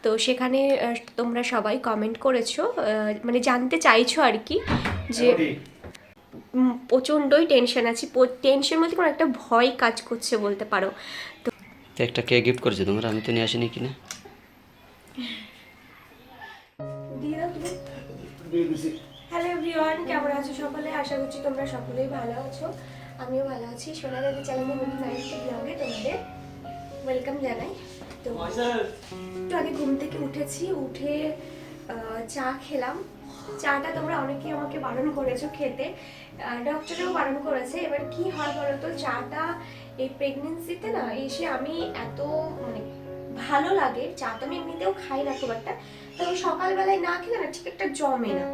তো সেখানে তোমরা সবাই কমেন্ট করেছো, মানে জানতে চাইছো আর কি যে প্রচণ্ডই টেনশন আছি। টেনশন বলতে কোনো একটা ভয় কাজ করছে বলতে পারো। তো একটা কে গিফট করেছে তোমরা? আমি তো নিয়ে আসিনি কিনা। হ্যালো এভরিওয়ান, কেমন আছো সকলে? আশা করছি তোমরা সকলেই ভালো আছো, আমিও ভালো আছি। সোনা দাদি চ্যানেলে নতুন আরেকটা ব্লগে তোমাদের ওয়েলকাম জানাই। তো একটু আগে ঘুম থেকে উঠেছি, উঠে চা খেলাম। চাটা তোমরা অনেকেই আমাকে বারণ করেছো খেতে, ডক্টরেও বারণ করেছে। এবার কি হয় বলো তো, চাটা এই প্রেগনেন্সিতে না এসে আমি এত মানে ভালো লাগে। চা তো আমি এমনিতেও খাই না খুব একটা, তো সকালবেলায় না খেলে না ঠিক একটা জমে না।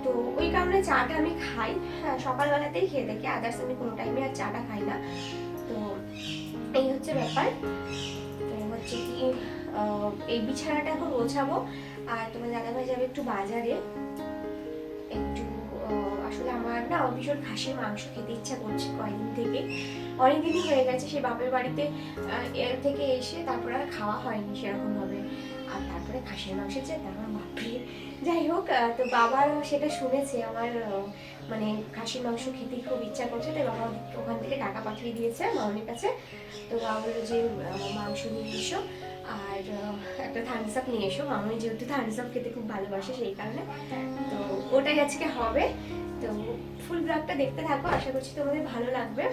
তো ওই কারণে চাটা আমি খাই, হ্যাঁ সকালবেলাতেই খেয়ে দেখি, আদার্স আমি কোনো টাইমে আর চাটা খাই না। তো এই হচ্ছে ব্যাপার। তো হচ্ছে কি এই বিছানাটা এখন গোছাবো, আর তোমার দাদাভাই যাবে একটু বাজারে একটু। আসলে আমার না ভীষণ খাসির মাংস খেতে ইচ্ছা করছে কয়েকদিন থেকে, অনেকদিনই হয়ে গেছে। সেই বাপের বাড়িতে এর থেকে এসে তারপরে আর খাওয়া হয়নি সেরকম ভাবে। আর তারপরে খাসির মাংসের যে আমার বাপরে, যাই হোক। তো বাবার সেটা শুনেছে আমার মানে খাসির মাংস খেতে খুব ইচ্ছা করছে, তাই বাবা ওখান থেকে টাকা পাঠিয়ে দিয়েছে মামনির কাছে। তো বাবা বললো যে মাংস নিয়ে এসো আর একটা থামস আপ নিয়ে এসো। মামনি যেহেতু থামস আপ খেতে খুব ভালোবাসে সেই কারণে, তো ওটাই আজকে হবে। তো ফুল ব্লগটা দেখতে থাকো, আশা করছি তোমাদের ভালো লাগবে।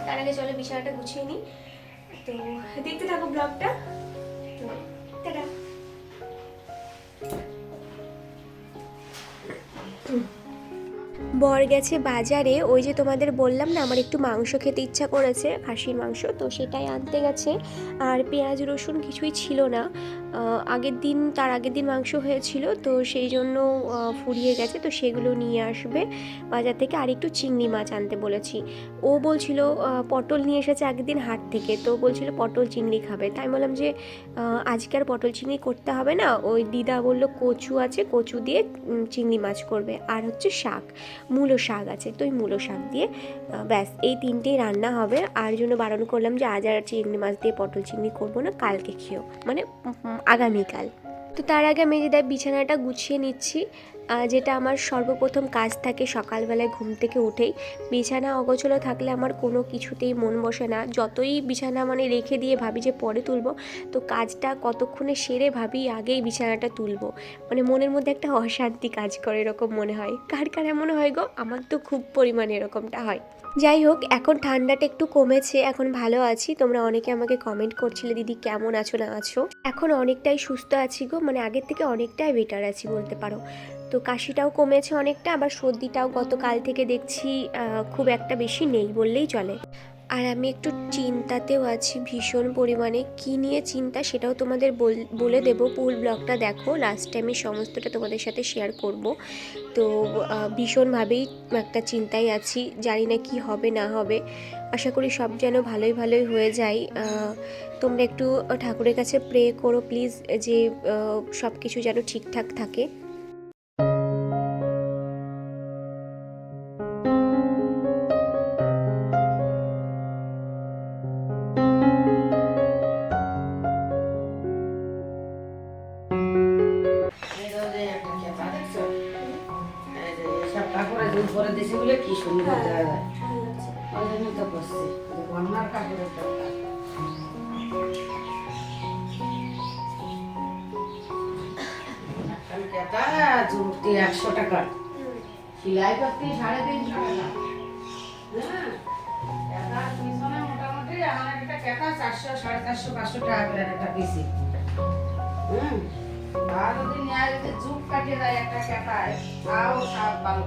তার আগে চলো বিছানাটা গুছিয়ে নিই, তো দেখতে থাকো ব্লগটা। তো টাটা। বর গেছে বাজারে, ওই যে তোমাদের বললাম না আমার একটু মাংস খেতে ইচ্ছা করেছে, খাসির মাংস, তো সেটাই আনতে গেছে। আর পেঁয়াজ রসুন কিছুই ছিল না, তার আগের দিন মাংস হয়েছিল, তো সেই জন্য ফুরিয়ে গেছে, তো সেগুলো নিয়ে আসবে বাজার থেকে। আর একটু চিংড়ি মাছ আনতে বলেছি। ও বলছিল পটল নিয়ে এসেছে আগের দিন হাট থেকে, তো বলছিল পটল চিংড়ি খাবে। তাই বললাম যে আজকে আর পটল চিংড়ি করতে হবে না, ওই দিদা বললো কচু আছে, কচু দিয়ে চিংড়ি মাছ করবে। আর হচ্ছে শাক, মূলো শাক আছে, তো ওই মূলো শাক দিয়ে ব্যাস এই তিনটেই রান্না হবে। আর জন্য বারণ করলাম যে আজ আর চিংড়ি মাছ দিয়ে পটল চিংড়ি করবো না, কালকে খেও, মানে আগামীকাল। তো তার আগে আমি দিদা বিছানাটা গুছিয়ে নিচ্ছি, যেটা আমার সর্বপ্রথম কাজ থাকে সকালবেলায় ঘুম থেকে উঠেই। বিছানা অগোছালো থাকলে আমার কোনো কিছুতেই মন বসে না। যতই বিছানা মানে রেখে দিয়ে ভাবি যে পরে তুলবো, তো কাজটা কতক্ষণে সেরে ভাবি আগেই বিছানাটা তুলবো, মানে মনের মধ্যে একটা অশান্তি কাজ করে এরকম মনে হয়। কার কার এমন হয় গো? আমার তো খুব পরিমাণে এরকমটা হয়। যাই হোক, এখন ঠান্ডাটা একটু কমেছে, এখন ভালো আছি। তোমরা অনেকে আমাকে কমেন্ট করছিলে দিদি কেমন আছো না আছো। এখন অনেকটাই সুস্থ আছি গো, মানে আগের থেকে অনেকটাই বেটার আছি বলতে পারো। তো কাশিটাও কমেছে অনেকটা, আবার সর্দিটাও গতকাল থেকে দেখছি খুব একটা বেশি নেই বললেই চলে। আর আমি একটু চিন্তাতেও আছি ভীষণ পরিমাণে। কী নিয়ে চিন্তা সেটাও তোমাদের বলে দেবো, ফুল ব্লগটা দেখো, লাস্ট টাইমে সমস্তটা তোমাদের সাথে শেয়ার করব। তো ভীষণভাবেই একটা চিন্তায় আছি, জানি না কি হবে না হবে। আশা করি সব যেন ভালোই ভালোই হয়ে যায়। তোমরা একটু ঠাকুরের কাছে প্রে করো প্লিজ, যে সব কিছু যেন ঠিকঠাক থাকে। কি সুন্দর দেখা যায়, ওই জন্য তো বসছে অন্যার কাপড়ের দরকার। যুক্তি 100 টাকা, সিলাই করতে 350 টাকা। হ্যাঁ পিছনে মোটামুটি আমার একটা কেতা 400 450 500 টাকা করে একটা পিসি। আর যদি নেয়, যদি যুগ কাটিয়ে যায় একটা কেতায়, তাও সব ভালো।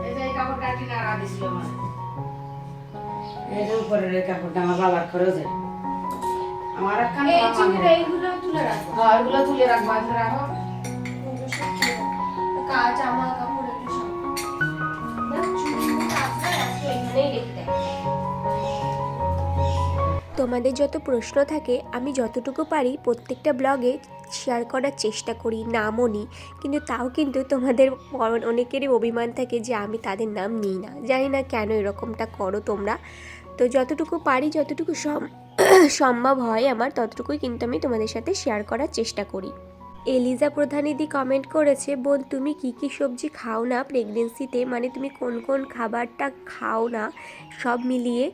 এই যে এই কাপড় কাটি না দিছিল আমার, এই যে উপরের এই কাপড়টা আমার বাবার খরচে। আমার একখান এইগুলো তুলে রাখবো, হ্যাঁ এগুলো তুলে রাখবো, রাখো জামা কাপড় একটু সব এখানেই রেখে। তোমাদের যত প্রশ্ন থাকে আমি যতটুকু পারি প্রত্যেকটা ব্লগে শেয়ার করার চেষ্টা করি, নামও নিই, কিন্তু তাও কিন্তু তোমাদের অনেকেরই অভিমান থাকে যে আমি তাদের নাম নিই না। জানি না কেন এরকমটা করো তোমরা। তো যতটুকু পারি, যতটুকু সম্ভব হয় আমার ততটুকুই কিন্তু আমি তোমাদের সাথে শেয়ার করার চেষ্টা করি। এলিজা প্রধানিধি কমেন্ট করেছে, বোন তুমি কি কি সবজি খাও না প্রেগনেন্সিতে, মানে তুমি কোন কোন খাবারটা খাও না সব মিলিয়ে।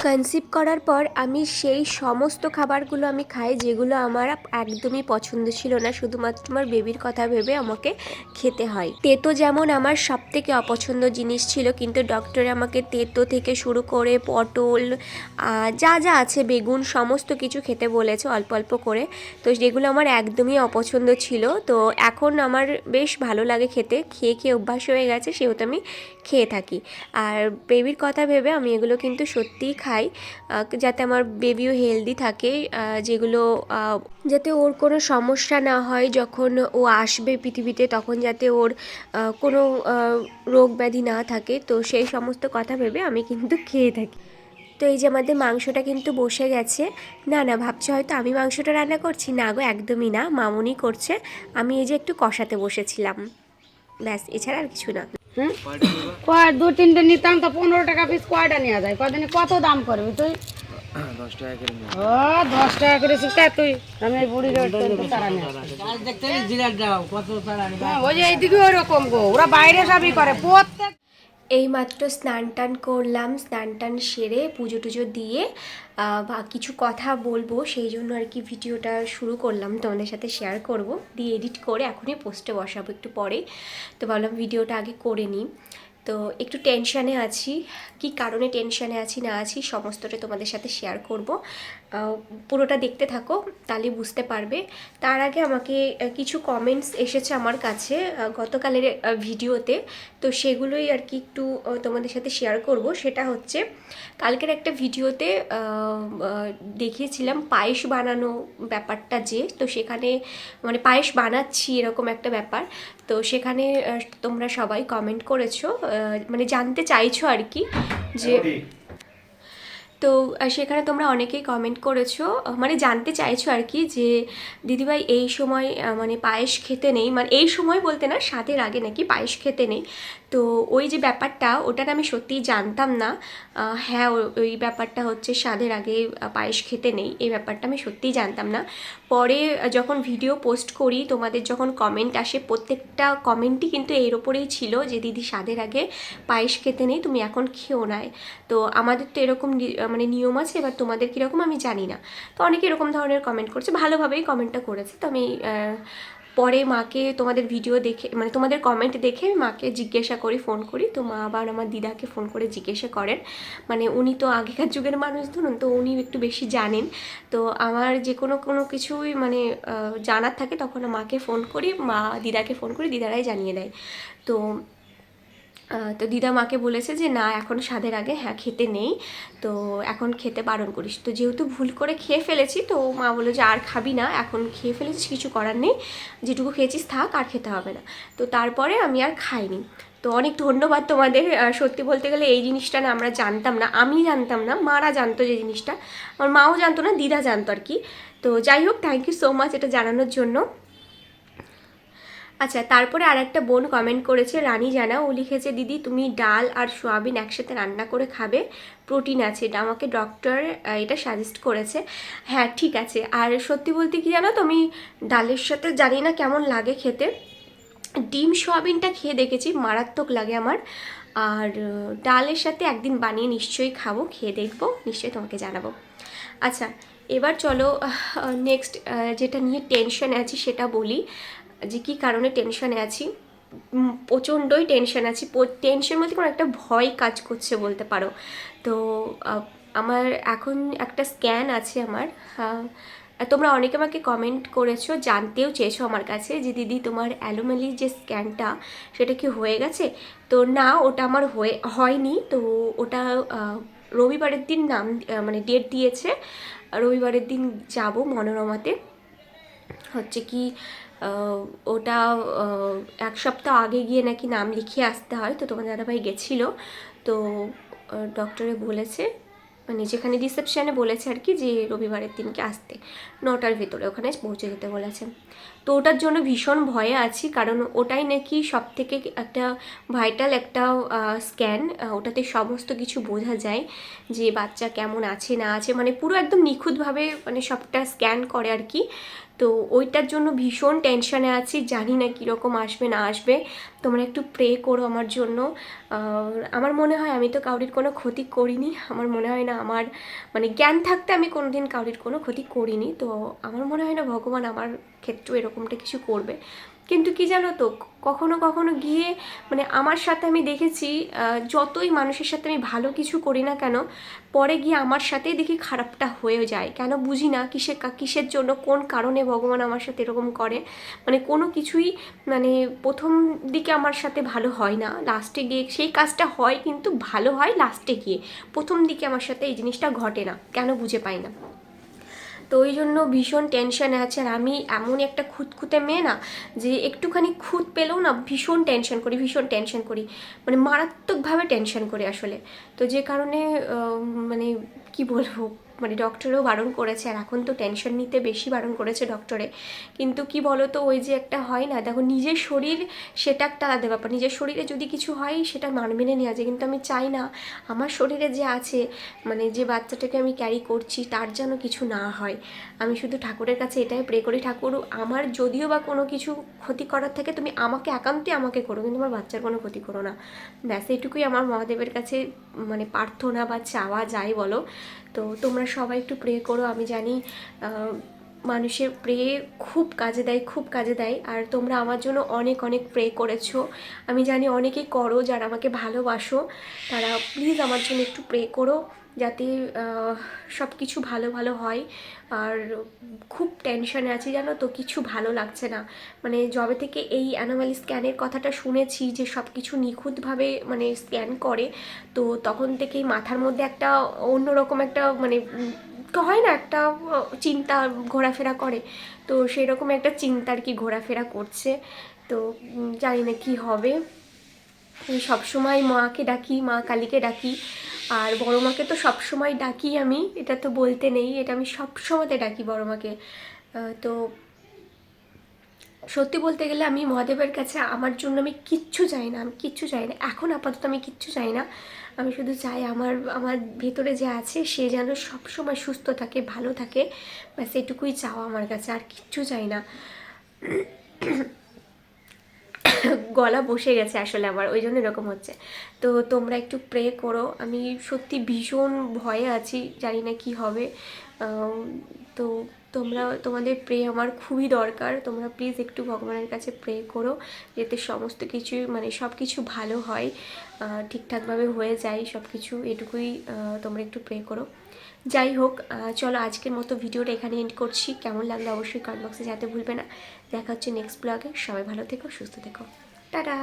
কনসিভ করার পর আমি সেই সমস্ত খাবারগুলো আমি খাই যেগুলো আমার একদমই পছন্দ ছিল না, শুধুমাত্র আমার বেবির কথা ভেবে আমাকে খেতে হয়। তেতো যেমন আমার সব থেকে অপছন্দ জিনিস ছিল, কিন্তু ডক্টরে আমাকে তেতো থেকে শুরু করে পটল যা যা আছে বেগুন সমস্ত কিছু খেতে বলেছে অল্প অল্প করে। তো যেগুলো আমার একদমই অপছন্দ ছিল, তো এখন আমার বেশ ভালো লাগে খেতে, খেয়ে খেয়ে অভ্যাস হয়ে গেছে, সেহেতু আমি খেয়ে থাকি। আর বেবির কথা ভেবে আমি এগুলো কিন্তু সত্যিই খাই, যাতে আমার বেবিও হেলদি থাকে, যেগুলো যাতে ওর কোনো সমস্যা না হয় যখন ও আসবে পৃথিবীতে, তখন যাতে ওর কোনো রোগ ব্যাধি না থাকে, তো সেই সমস্ত কথা ভেবে আমি কিন্তু খেয়ে থাকি। তো এই যে আমাদের মাংসটা কিন্তু বসে গেছে। না না ভাবছো হয়তো আমি মাংসটা রান্না করছি, না গো একদমই না, মামুনি করছে। আমি এই যে একটু কষাতে বসেছিলাম, ব্যাস, এছাড়া আর কিছু না। কয় 2-3টে নিতাম তো 15 টাকা পিস, কয়টা নেওয়া যায়? কদিনে কত দাম করবি তুই? 10 টাকা করে নিয়ে। ও 10 টাকা করে শিখতে তুই, আমি এই বুড়ি তারা নিয়ে দেখতে জিরাট দাও কত তারা ওই যে এইদিকে ওই রকম গো, ওরা বাইরে সবই করে প্রত্যেক। এইমাত্র স্নান টান করলাম, স্নান টান সেরে পুজো টুজো দিয়ে বা কিছু কথা বলবো, সেই জন্য আর কি ভিডিওটা শুরু করলাম, তোমাদের সাথে শেয়ার করব, দিয়ে এডিট করে এখনই পোস্টে বসাবো একটু পরে। তো ভাবলাম ভিডিওটা আগে করে নিই। তো একটু টেনশানে আছি, কি কারণে টেনশানে আছি না আছি সমস্তটা তোমাদের সাথে শেয়ার করব, পুরোটা দেখতে থাকো তাহলে বুঝতে পারবে। তার আগে আমাকে কিছু কমেন্টস এসেছে আমার কাছে গতকালের ভিডিওতে, তো সেগুলোই আর কি একটু তোমাদের সাথে শেয়ার করব। সেটা হচ্ছে কালকের একটা ভিডিওতে দেখিয়েছিলাম পায়েস বানানো ব্যাপারটা, যে তো সেখানে মানে পায়েস বানাচ্ছি এরকম একটা ব্যাপার, তো সেখানে তোমরা সবাই কমেন্ট করেছো, মানে জানতে চাইছো আর কি যে, তো সেখানে তোমরা অনেকেই কমেন্ট করেছো, মানে জানতে চাইছো আর কি যে দিদিভাই এই সময় মানে পায়েস খেতে নেই, মানে এই সময় বলতে না, স্বাদের আগে নাকি পায়েস খেতে নেই। তো ওই যে ব্যাপারটা, ওটা আমি সত্যিই জানতাম না। হ্যাঁ, ওই ব্যাপারটা হচ্ছে স্বাদের আগে পায়েস খেতে নেই, এই ব্যাপারটা আমি সত্যিই জানতাম না। পরে যখন ভিডিও পোস্ট করি, তোমাদের যখন কমেন্ট আসে, প্রত্যেকটা কমেন্টই কিন্তু এর ওপরেই ছিল যে দিদি স্বাদের আগে পায়েস খেতে নেই, তুমি এখন খেও না। তো আমাদের তো এরকম মানে নিয়ম আছে, এবার তোমাদের কীরকম আমি জানি না। তো অনেকে এরকম ধরনের কমেন্ট করছে, ভালোভাবেই কমেন্টটা করেছে। তো আমি পরে মাকে তোমাদের ভিডিও দেখে, মানে তোমাদের কমেন্ট দেখে মাকে জিজ্ঞাসা করি, ফোন করি, তো মা আবার আমার দিদাকে ফোন করে জিজ্ঞাসা করেন, মানে উনি তো আগেকার যুগের মানুষ ধরুন, তো উনি একটু বেশি জানেন। তো আমার যে কোনো কিছুই মানে জানার থাকে তখন মাকে ফোন করি, মা দিদাকে ফোন করি, দিদারাই জানিয়ে দেয়। তো তো দিদা মাকে বলেছে যে না এখন স্বাদের আগে হ্যাঁ খেতে নেই, তো এখন খেতে বারণ করিস। তো যেহেতু ভুল করে খেয়ে ফেলেছি, তো মা বললো যে আর খাবি না, এখন খেয়ে ফেলেছিস কিছু করার নেই, যেটুকু খেয়েছিস থাক, আর খেতে হবে না। তো তারপরে আমি আর খাইনি। তো অনেক ধন্যবাদ তোমাদের, সত্যি বলতে গেলে এই জিনিসটা না আমরা জানতাম না, আমি জানতাম না, মারা জানতো যে জিনিসটা, আমার মাও জানতো না, দিদা জানতো আর কি। তো যাই হোক, থ্যাংক ইউ সো মাচ এটা জানানোর জন্য। আচ্ছা, তারপরে আর একটা বোন কমেন্ট করেছে, রানী জানা, ও লিখেছে দিদি তুমি ডাল আর সোয়াবিন একসাথে রান্না করে খাবে, প্রোটিন আছে, এটা আমাকে ডক্টর এটা সাজেস্ট করেছে। হ্যাঁ ঠিক আছে। আর সত্যি বলতে কি জানো তো, আমি ডালের সাথে জানি না কেমন লাগে খেতে, ডিম সোয়াবিনটা খেয়ে দেখেছি, মারাত্মক লাগে আমার। আর ডালের সাথে একদিন বানিয়ে নিশ্চয়ই খাবো, খেয়ে দেখবো, নিশ্চয়ই তোমাকে জানাবো। আচ্ছা, এবার চলো নেক্সট যেটা নিয়ে টেনশনে আছি সেটা বলি, যে কী কারণে টেনশনে আছি। প্রচণ্ডই টেনশন আছি, টেনশন মধ্যে কোনো একটা ভয় কাজ করছে বলতে পারো। তো আমার এখন একটা স্ক্যান আছে আমার, তোমরা অনেকে আমাকে কমেন্ট করেছো, জানতেও চেয়েছো আমার কাছে যে দিদি তোমার অ্যানোমালির যে স্ক্যানটা সেটা কি হয়ে গেছে। তো না, ওটা আমার হয়নি। তো ওটা রবিবারের দিন মানে ডেট দিয়েছে, রবিবারের দিন যাব মনোরমাতে, হচ্ছে কি ওটা 1 সপ্তাহ আগে গিয়ে নাকি নাম লিখিয়ে আসতে হয়। তো তোমার দাদাভাই গেছিলো, তো ডক্টরে বলেছে মানে যেখানে রিসেপশানে বলেছে আর কি যে রবিবারের দিনকে আসতে 9টার ভেতরে ওখানে পৌঁছে যেতে বলেছে। তো ওটার জন্য ভীষণ ভয়ে আছি, কারণ ওটাই নাকি সব থেকে একটা ভাইটাল একটা স্ক্যান, ওটাতে সমস্ত কিছু বোঝা যায় যে বাচ্চা কেমন আছে না আছে, মানে পুরো একদম নিখুঁতভাবে মানে সবটা স্ক্যান করে আর কি। তো ওইটার জন্য ভীষণ টেনশানে আছি, জানি না কীরকম আসবে না আসবে। তোমরা একটু প্রে করো আমার জন্য। আমার মনে হয় আমি তো কাউরির কোনো ক্ষতি করিনি, আমার মনে হয় না, আমার মানে জ্ঞান থাকতে আমি কোনোদিন কাউরির কোনো ক্ষতি করিনি, তো আমার মনে হয় না ভগবান আমার ক্ষেত্রে এরকমটা কিছু করবে। কিন্তু কি জানো তো, কখনো কখনো গিয়ে মানে আমার সাথে আমি দেখেছি যতই মানুষের সাথে আমি ভালো কিছু করি না কেন, পরে গিয়ে আমার সাথেই দেখি খারাপটা হয়ে যায়। কেন বুঝি না, কিসের জন্য, কোন কারণে ভগবান আমার সাথে এরকম করে। মানে কোনো কিছুই মানে প্রথম দিকে আমার সাথে ভালো হয় না, লাস্টে গিয়ে সেই কাজটা হয়, কিন্তু ভালো হয় লাস্টে গিয়ে। প্রথম দিকে আমার সাথে এই জিনিসটা ঘটে না, কেন বুঝে পাই না। তো ওই জন্য ভীষণ টেনশানে আছে। আর আমি এমন একটা খুঁতখুঁতে মেয়ে না, যে একটুখানি খুঁত পেলেও না ভীষণ টেনশন করি, মানে মারাত্মকভাবে টেনশন করি আসলে। তো যে কারণে মানে কি বলবো, মানে ডক্টরেও বারণ করেছে, আর এখন তো টেনশন নিতে বেশি বারণ করেছে ডক্টরে। কিন্তু কি বলো তো, ওই যে একটা হয় না, দেখো নিজের শরীর সেটা একটা আলাদা ব্যাপার, নিজের শরীরে যদি কিছু হয় সেটা মেনে নেওয়া যায়, কিন্তু আমি চাই না আমার শরীরে যে আছে, মানে যে বাচ্চাটাকে আমি ক্যারি করছি তার যেন কিছু না হয়। আমি শুধু ঠাকুরের কাছে এটাই প্রে করি, ঠাকুর আমার যদিও বা কোনো কিছু ক্ষতি করার থাকে তুমি আমাকে একান্তই আমাকে করো, কিন্তু আমার বাচ্চার কোনো ক্ষতি করো না। ব্যাস এটুকুই আমার মহাদেবের কাছে মানে প্রার্থনা বা চাওয়া যাই বলো। তো তোমরা সবাই একটু প্রে করো। আমি জানি মানুষের প্রে খুব কাজে দেয়, আর তোমরা আমার জন্য অনেক অনেক প্রে করেছো। আমি জানি অনেকেই করো, যারা আমাকে ভালোবাসো তারা প্লিজ আমার জন্য একটু প্রে করো, যাতে সব কিছু ভালো হয়। আর খুব টেনশানে আছি জানো তো, কিছু ভালো লাগছে না। মানে যবে থেকে এই অ্যানোমালি স্ক্যানের কথাটা শুনেছি যে সব কিছু নিখুঁতভাবে মানে স্ক্যান করে, তো তখন থেকেই মাথার মধ্যে একটা অন্যরকম একটা মানে হয় না, একটা চিন্তা ঘোরাফেরা করে। তো সেরকম একটা চিন্তা আর কি ঘোরাফেরা করছে। তো জানি না কী হবে। আমি সবসময় মাকে ডাকি, মা কালীকে ডাকি, আর বড় মাকে তো সবসময় ডাকি আমি, এটা তো বলতে নেই, এটা আমি সবসময়তে ডাকি বড় মাকে। তো সত্যি বলতে গেলে আমি মহাদেবের কাছে আমার জন্য আমি কিচ্ছু চাই না, এখন আপাতত আমি কিচ্ছু চাই না। আমি শুধু চাই আমার আমার ভেতরে যে আছে সে যেন সবসময় সুস্থ থাকে, ভালো থাকে, ব্যাস এটুকুই চাওয়া আমার কাছে, আর কিচ্ছু চাই না। গলা বসে গেছে আসলে আমার, ওই জন্য এরকম হচ্ছে। তো তোমরা একটু প্রে করো, আমি সত্যি ভীষণ ভয়ে আছি, জানি না কি হবে। তো তোমাদের প্রে আমার খুবই দরকার। তোমরা প্লিজ একটু ভগবানের কাছে প্রে করো, যাতে সমস্ত কিছু মানে সব কিছু ভালো হয়, ঠিকঠাকভাবে হয়ে যায় সব কিছু, এটুকুই তোমরা একটু প্রে করো। যাই হোক, চলো আজকের মতো ভিডিওটা এখানে এন্ড করছি। কেমন লাগলো অবশ্যই কমেন্ট বক্সে জানাতে ভুলবে না। দেখা হচ্ছে নেক্সট ব্লগে। সবাই ভালো থেকো, সুস্থ থেকো, টাটা।